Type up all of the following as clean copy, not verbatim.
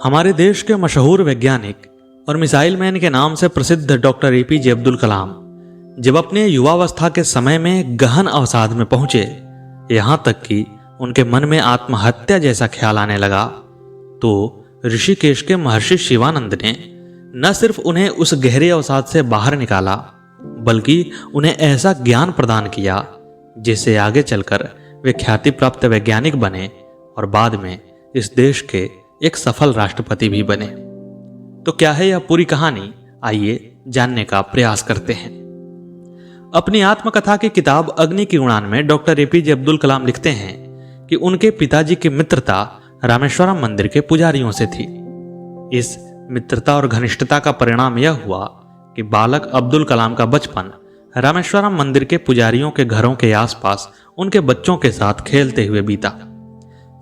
हमारे देश के मशहूर वैज्ञानिक और मिसाइल मैन के नाम से प्रसिद्ध डॉक्टर एपीजे अब्दुल कलाम जब अपने युवावस्था के समय में गहन अवसाद में पहुंचे, यहाँ तक कि उनके मन में आत्महत्या जैसा ख्याल आने लगा, तो ऋषिकेश के महर्षि शिवानंद ने न सिर्फ उन्हें उस गहरे अवसाद से बाहर निकाला, बल्कि उन्हें ऐसा ज्ञान प्रदान किया जिससे आगे चलकर वे ख्याति प्राप्त वैज्ञानिक बने और बाद में इस देश के एक सफल राष्ट्रपति भी बने। तो क्या है यह पूरी कहानी, आइए जानने का प्रयास करते हैं। अपनी आत्मकथा की किताब अग्नि की उड़ान में डॉक्टर एपीजे अब्दुल कलाम लिखते हैं कि उनके पिताजी की मित्रता रामेश्वरम मंदिर के पुजारियों से थी। इस मित्रता और घनिष्ठता का परिणाम यह हुआ कि बालक अब्दुल कलाम का बचपन रामेश्वरम मंदिर के पुजारियों के घरों के आसपास उनके बच्चों के साथ खेलते हुए बीता।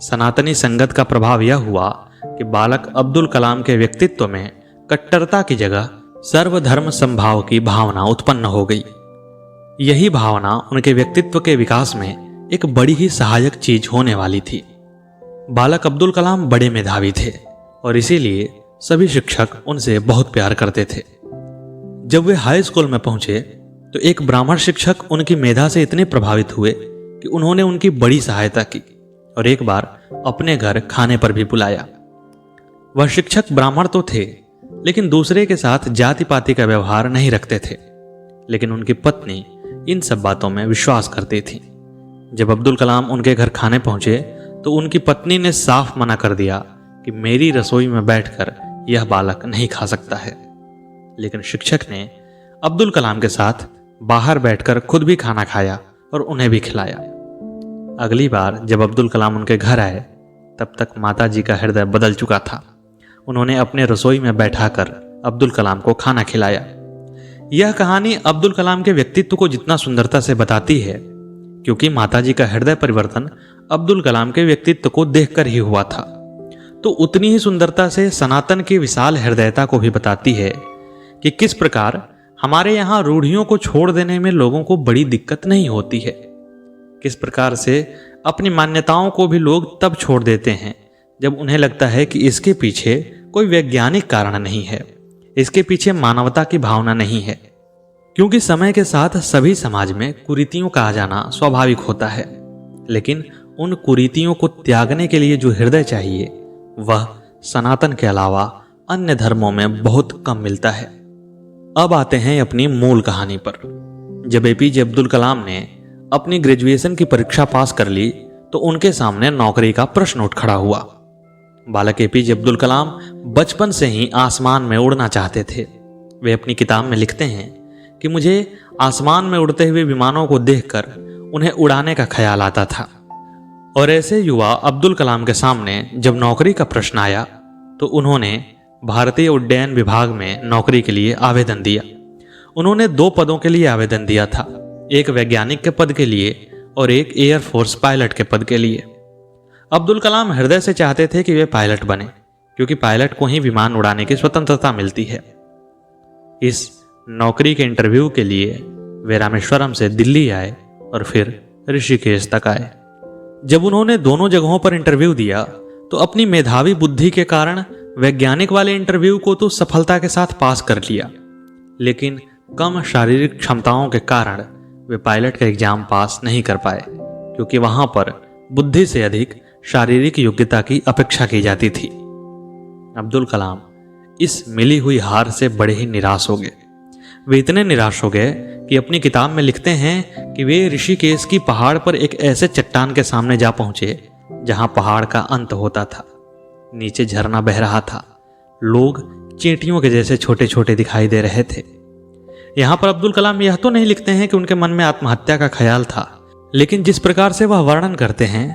सनातनी संगत का प्रभाव यह हुआ कि बालक अब्दुल कलाम के व्यक्तित्व में कट्टरता की जगह सर्वधर्म समभाव की भावना उत्पन्न हो गई। यही भावना उनके व्यक्तित्व के विकास में एक बड़ी ही सहायक चीज होने वाली थी। बालक अब्दुल कलाम बड़े मेधावी थे और इसीलिए सभी शिक्षक उनसे बहुत प्यार करते थे। जब वे हाई स्कूल में पहुंचे तो एक ब्राह्मण शिक्षक उनकी मेधा से इतने प्रभावित हुए कि उन्होंने उनकी बड़ी सहायता की और एक बार अपने घर खाने पर भी बुलाया। वह शिक्षक ब्राह्मण तो थे, लेकिन दूसरे के साथ जाति पाति का व्यवहार नहीं रखते थे। लेकिन उनकी पत्नी इन सब बातों में विश्वास करती थी। जब अब्दुल कलाम उनके घर खाने पहुंचे तो उनकी पत्नी ने साफ मना कर दिया कि मेरी रसोई में बैठकर यह बालक नहीं खा सकता है। लेकिन शिक्षक ने अब्दुल कलाम के साथ बाहर बैठकर खुद भी खाना खाया और उन्हें भी खिलाया। अगली बार जब अब्दुल कलाम उनके घर आए तब तक माताजी का हृदय बदल चुका था। उन्होंने अपने रसोई में बैठाकर अब्दुल कलाम को खाना खिलाया। यह कहानी अब्दुल कलाम के व्यक्तित्व को जितना सुंदरता से बताती है, क्योंकि माताजी का हृदय परिवर्तन अब्दुल कलाम के व्यक्तित्व को देखकर ही हुआ था, तो उतनी ही सुंदरता से सनातन की विशाल हृदयता को भी बताती है कि किस प्रकार हमारे यहाँ रूढ़ियों को छोड़ देने में लोगों को बड़ी दिक्कत नहीं होती है। किस प्रकार से अपनी मान्यताओं को भी लोग तब छोड़ देते हैं जब उन्हें लगता है कि इसके पीछे कोई वैज्ञानिक कारण नहीं है, इसके पीछे मानवता की भावना नहीं है। क्योंकि समय के साथ सभी समाज में कुरीतियों का आ जाना स्वाभाविक होता है, लेकिन उन कुरीतियों को त्यागने के लिए जो हृदय चाहिए वह सनातन के अलावा अन्य धर्मों में बहुत कम मिलता है। अब आते हैं अपनी मूल कहानी पर। जब एपीजे अब्दुल कलाम ने अपनी ग्रेजुएशन की परीक्षा पास कर ली तो उनके सामने नौकरी का प्रश्न उठ खड़ा हुआ। बालक एपीजे अब्दुल कलाम बचपन से ही आसमान में उड़ना चाहते थे। वे अपनी किताब में लिखते हैं कि मुझे आसमान में उड़ते हुए विमानों को देखकर उन्हें उड़ाने का ख्याल आता था। और ऐसे युवा अब्दुल कलाम के सामने जब नौकरी का प्रश्न आया तो उन्होंने भारतीय उड्डयन विभाग में नौकरी के लिए आवेदन दिया। उन्होंने 2 पदों के लिए आवेदन दिया था, एक वैज्ञानिक के पद के लिए और एक एयरफोर्स पायलट के पद के लिए। अब्दुल कलाम हृदय से चाहते थे कि वे पायलट बने, क्योंकि पायलट को ही विमान उड़ाने की स्वतंत्रता मिलती है। इस नौकरी के इंटरव्यू के लिए वे रामेश्वरम से दिल्ली आए और फिर ऋषिकेश तक आए। जब उन्होंने दोनों जगहों पर इंटरव्यू दिया तो अपनी मेधावी बुद्धि के कारण वैज्ञानिक वाले इंटरव्यू को तो सफलता के साथ पास कर लिया, लेकिन कम शारीरिक क्षमताओं के कारण वे पायलट का एग्जाम पास नहीं कर पाए, क्योंकि वहां पर बुद्धि से अधिक शारीरिक योग्यता की अपेक्षा की जाती थी। अब्दुल कलाम इस मिली हुई हार से बड़े ही निराश हो गए। वे इतने निराश हो गए कि अपनी किताब में लिखते हैं कि वे ऋषिकेश की पहाड़ पर एक ऐसे चट्टान के सामने जा पहुंचे जहां पहाड़ का अंत होता था। नीचे झरना बह रहा था। लोग चींटियों के जैसे छोटे छोटे दिखाई दे रहे थे। यहां पर अब्दुल कलाम यह तो नहीं लिखते हैं कि उनके मन में आत्महत्या का ख्याल था, लेकिन जिस प्रकार से वह वर्णन करते हैं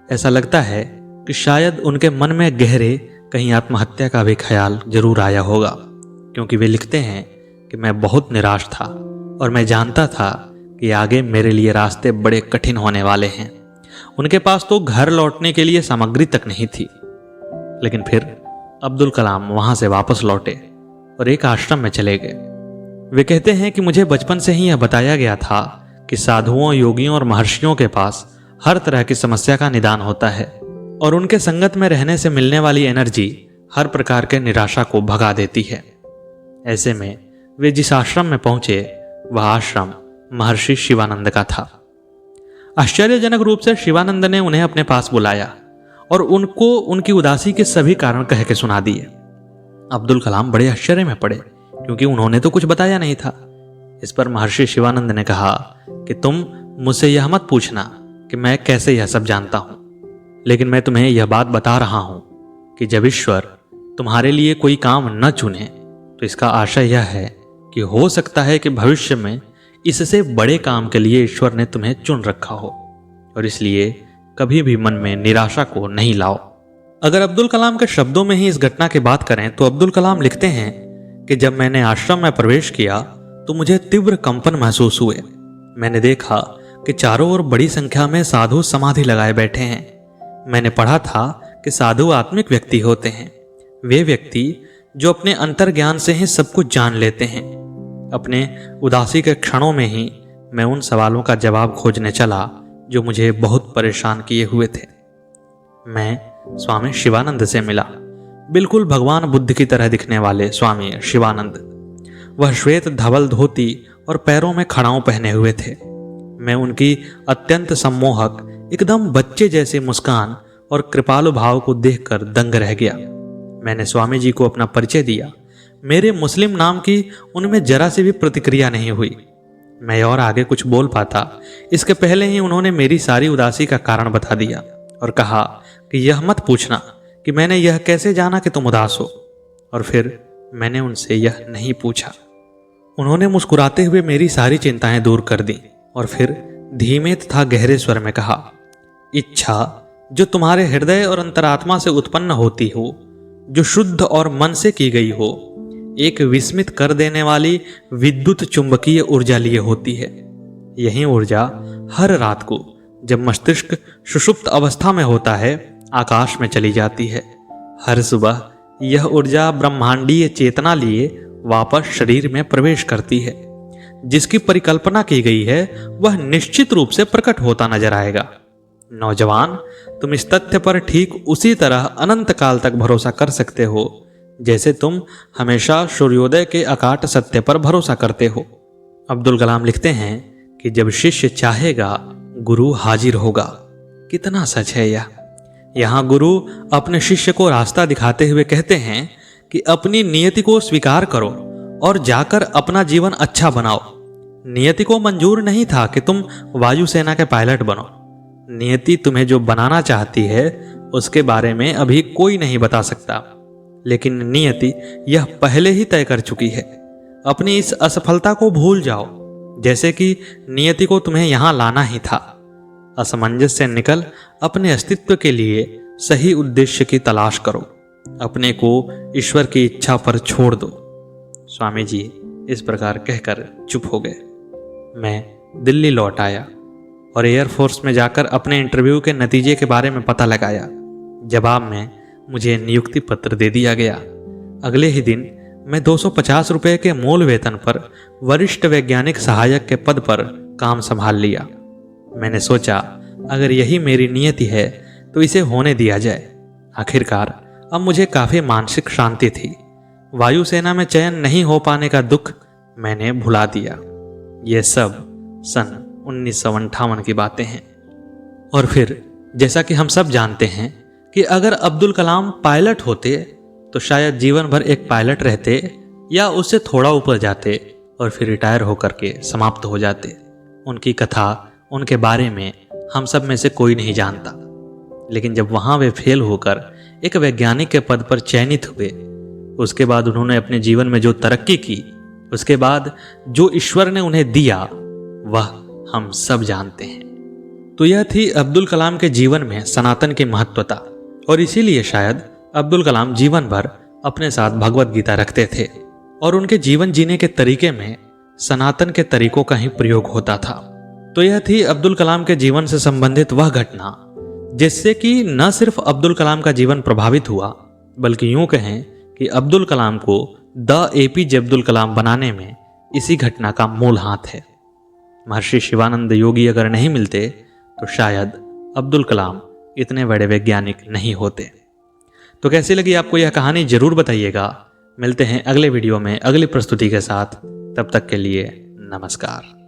ऐसा लगता है कि शायद उनके मन में गहरे कहीं आत्महत्या का भी ख्याल जरूर आया होगा, क्योंकि वे लिखते हैं कि मैं बहुत निराश था और मैं जानता था कि आगे मेरे लिए रास्ते बड़े कठिन होने वाले हैं। उनके पास तो घर लौटने के लिए सामग्री तक नहीं थी। लेकिन फिर अब्दुल कलाम वहां से वापस लौटे और एक आश्रम में चले गए। वे कहते हैं कि मुझे बचपन से ही यह बताया गया था कि साधुओं, योगियों और महर्षियों के पास हर तरह की समस्या का निदान होता है और उनके संगत में रहने से मिलने वाली एनर्जी हर प्रकार के निराशा को भगा देती है। ऐसे में वे जिस आश्रम में पहुंचे वह आश्रम महर्षि शिवानंद का था। आश्चर्यजनक रूप से शिवानंद ने उन्हें अपने पास बुलाया और उनको उनकी उदासी के सभी कारण कह के सुना दिए। अब्दुल कलाम बड़े आश्चर्य में पड़े, क्योंकि उन्होंने तो कुछ बताया नहीं था। इस पर महर्षि शिवानंद ने कहा कि तुम मुझसे यह मत पूछना कि मैं कैसे यह सब जानता हूं, लेकिन मैं तुम्हें यह बात बता रहा हूं कि जब ईश्वर तुम्हारे लिए कोई काम न चुने तो इसका आशय यह है कि हो सकता है कि भविष्य में इससे बड़े काम के लिए ईश्वर ने तुम्हें चुन रखा हो, और इसलिए कभी भी मन में निराशा को नहीं लाओ। अगर अब्दुल कलाम के शब्दों में ही इस घटना की बात करें तो अब्दुल कलाम लिखते हैं कि जब मैंने आश्रम में प्रवेश किया तो मुझे तीव्र कंपन महसूस हुए। मैंने देखा कि चारों ओर बड़ी संख्या में साधु समाधि लगाए बैठे हैं। मैंने पढ़ा था कि साधु आत्मिक व्यक्ति होते हैं, वे व्यक्ति जो अपने अंतर्ज्ञान से ही सब कुछ जान लेते हैं। अपने उदासी के क्षणों में ही मैं उन सवालों का जवाब खोजने चला जो मुझे बहुत परेशान किए हुए थे। मैं स्वामी शिवानंद से मिला, बिल्कुल भगवान बुद्ध की तरह दिखने वाले स्वामी शिवानंद। वह श्वेत धवल धोती और पैरों में खड़ाऊ पहने हुए थे। मैं उनकी अत्यंत सम्मोहक, एकदम बच्चे जैसी मुस्कान और कृपालु भाव को देखकर दंग रह गया। मैंने स्वामी जी को अपना परिचय दिया। मेरे मुस्लिम नाम की उनमें जरा सी भी प्रतिक्रिया नहीं हुई। मैं और आगे कुछ बोल पाता इसके पहले ही उन्होंने मेरी सारी उदासी का कारण बता दिया और कहा कि यह मत पूछना कि मैंने यह कैसे जाना कि तुम उदास हो। और फिर मैंने उनसे यह नहीं पूछा। उन्होंने मुस्कुराते हुए मेरी सारी चिंताएं दूर कर दी और फिर धीमे तथा गहरे स्वर में कहा, इच्छा जो तुम्हारे हृदय और अंतरात्मा से उत्पन्न होती हो, जो शुद्ध और मन से की गई हो, एक विस्मित कर देने वाली विद्युत चुंबकीय ऊर्जा लिए होती है। यही ऊर्जा हर रात को जब मस्तिष्क सुषुप्त अवस्था में होता है आकाश में चली जाती है। हर सुबह यह ऊर्जा ब्रह्मांडीय चेतना लिए वापस शरीर में प्रवेश करती है। जिसकी परिकल्पना की गई है वह निश्चित रूप से प्रकट होता नजर आएगा। नौजवान, तुम इस तथ्य पर ठीक उसी तरह अनंत काल तक भरोसा कर सकते हो जैसे तुम हमेशा सूर्योदय के अकाट सत्य पर भरोसा करते हो। अब्दुल कलाम लिखते हैं कि जब शिष्य चाहेगा गुरु हाजिर होगा। कितना सच है यह। यहाँ गुरु अपने शिष्य को रास्ता दिखाते हुए कहते हैं कि अपनी नियति को स्वीकार करो और जाकर अपना जीवन अच्छा बनाओ। नियति को मंजूर नहीं था कि तुम वायुसेना के पायलट बनो। नियति तुम्हें जो बनाना चाहती है उसके बारे में अभी कोई नहीं बता सकता, लेकिन नियति यह पहले ही तय कर चुकी है। अपनी इस असफलता को भूल जाओ, जैसे कि नियति को तुम्हें यहां लाना ही था। असमंजस से निकल अपने अस्तित्व के लिए सही उद्देश्य की तलाश करो। अपने को ईश्वर की इच्छा पर छोड़ दो। स्वामी जी इस प्रकार कहकर चुप हो गए। मैं दिल्ली लौट आया और एयरफोर्स में जाकर अपने इंटरव्यू के नतीजे के बारे में पता लगाया। जवाब में मुझे नियुक्ति पत्र दे दिया गया। अगले ही दिन मैं 250 रुपये के मूल वेतन पर वरिष्ठ वैज्ञानिक सहायक के पद पर काम संभाल लिया। मैंने सोचा अगर यही मेरी नियति है तो इसे होने दिया जाए। आखिरकार अब मुझे काफी मानसिक शांति थी। वायुसेना में चयन नहीं हो पाने का दुख मैंने भुला दिया। ये सब सन 1958 की बातें हैं। और फिर जैसा कि हम सब जानते हैं कि अगर अब्दुल कलाम पायलट होते तो शायद जीवन भर एक पायलट रहते या उससे थोड़ा ऊपर जाते और फिर रिटायर होकर के समाप्त हो जाते। उनकी कथा, उनके बारे में हम सब में से कोई नहीं जानता, लेकिन जब वहां वे फेल होकर एक वैज्ञानिक के पद पर चयनित हुए, उसके बाद उन्होंने अपने जीवन में जो तरक्की की, उसके बाद जो ईश्वर ने उन्हें दिया वह हम सब जानते हैं। तो यह थी अब्दुल कलाम के जीवन में सनातन की महत्वता, और इसीलिए शायद अब्दुल कलाम जीवन भर अपने साथ भगवत गीता रखते थे और उनके जीवन जीने के तरीके में सनातन के तरीकों का ही प्रयोग होता था। तो यह थी अब्दुल कलाम के जीवन से संबंधित वह घटना जिससे कि न सिर्फ अब्दुल कलाम का जीवन प्रभावित हुआ, बल्कि यूं कहें कि अब्दुल कलाम को द एपीजे अब्दुल कलाम बनाने में इसी घटना का मूल हाथ है। महर्षि शिवानंद योगी अगर नहीं मिलते तो शायद अब्दुल कलाम इतने बड़े वैज्ञानिक नहीं होते। तो कैसी लगी आपको यह कहानी जरूर बताइएगा। मिलते हैं अगले वीडियो में अगली प्रस्तुति के साथ। तब तक के लिए नमस्कार।